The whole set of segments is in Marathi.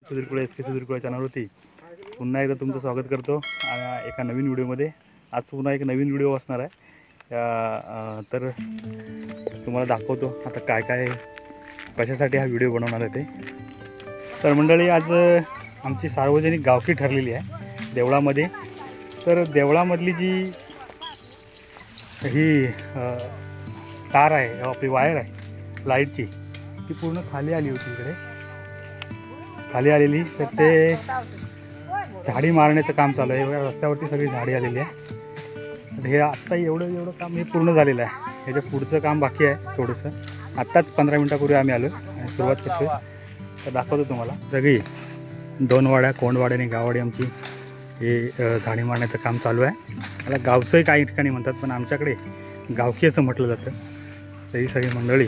सुधीर कुळे SK सुधीर कुळे चॅनलवरती पुन्हा एकदा तुमचं स्वागत करतो आणि एका नवीन व्हिडिओमध्ये. आज पुन्हा एक नवीन व्हिडिओ असणार आहे. तर तुम्हाला दाखवतो आता काय काय कशासाठी हा व्हिडिओ बनवणार आहे ते. तर मंडळी, आज आमची सार्वजनिक गावकी ठरलेली आहे देवळामध्ये. तर देवळामधली जी ही तार आहे, आपली वायर आहे लाईटची, ती पूर्ण खाली आली होती. इकडे खाली आलेली, तर ते झाडी मारण्याचं काम चालू आहे. एवढ्या रस्त्यावरती सगळी झाडी आलेली आहे. तर हे आत्ता एवढं काम हे पूर्ण झालेलं आहे. ह्याच्या पुढचं काम बाकी आहे थोडंसं. आत्ताच 15 मिनटापूर्वी आम्ही आलो आणि सुरुवात करतो. तर दाखवतो तुम्हाला. सगळी 2 वाड्या, कोंडवाडी आणि गाववाडी आमची हे झाडी मारण्याचं काम चालू आहे. त्याला गावचंही काही ठिकाणी म्हणतात, पण आमच्याकडे गावकी असं म्हटलं जातं. तर ही सगळी मंडळी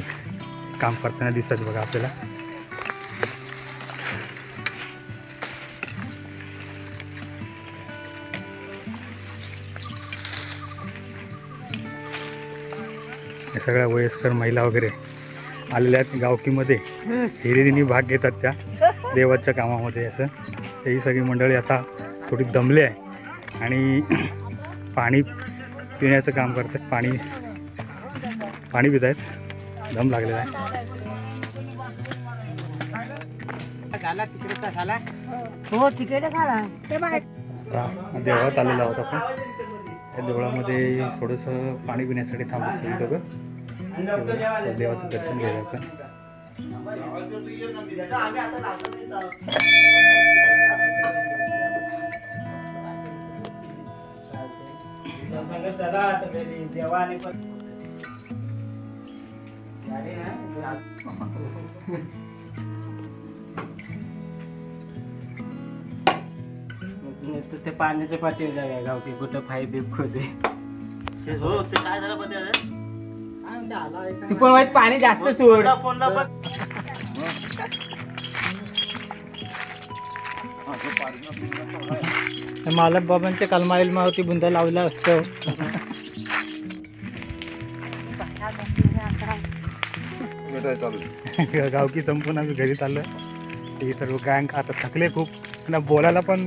काम करताना दिसतात बघा आपल्याला. हे सगळ्या वयस्कर महिला वगैरे आलेल्या आहेत गावकीमध्ये. हिरिरीने भाग घेतात त्या देवाच्या कामामध्ये. असं ही सगळी मंडळी आता थोडी दमले आहे आणि पाणी पिण्याचं काम करतात. पाणी पित आहेत, दम लागलेला आहे. आता देवळात आलेलो आहोत आपण. त्या देवळामध्ये थोडंसं पाणी पिण्यासाठी थांबत सगळी लोकं देवाचं दर्शन घ्यायला आपण. ते पाण्याच्या पाठीवर जागा गावकी कुठं फायदे खोदे. हो, ते काय झालं मध्ये तू पण माहित पाणी जास्त सोड. मालक बाबांच्या कलमाईल मावती बुंदा लावला असतो. गावकी संपून आम्ही घरी चाललो. ही सर्व गँग आता थकले खूप. त्यांना बोलायला पण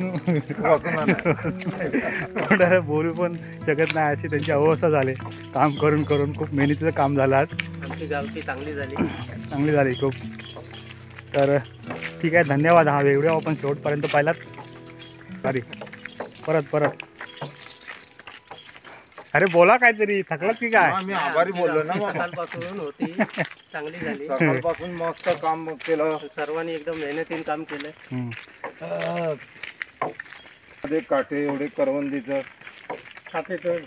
कोणाला बोलू पण शकत नाही, अशी त्यांची अवस्था झाली. काम करून करून खूप मेहनतीचं काम झालं आज. आमची गावकी चांगली झाली खूप. तर ठीक आहे, धन्यवाद. हा व्हिडिओ आपण शेवटपर्यंत पाहिलात. अरे परत अरे बोला काहीतरी, थकलात की काय? मी आभारी बोललो ना. सकाळपासून होती, चांगली झाली. सकाळपासून मस्त काम केलं सर्वांनी, एकदम मेहनतीने काम केलं. काटे एवढे करवंदीचं खाते तर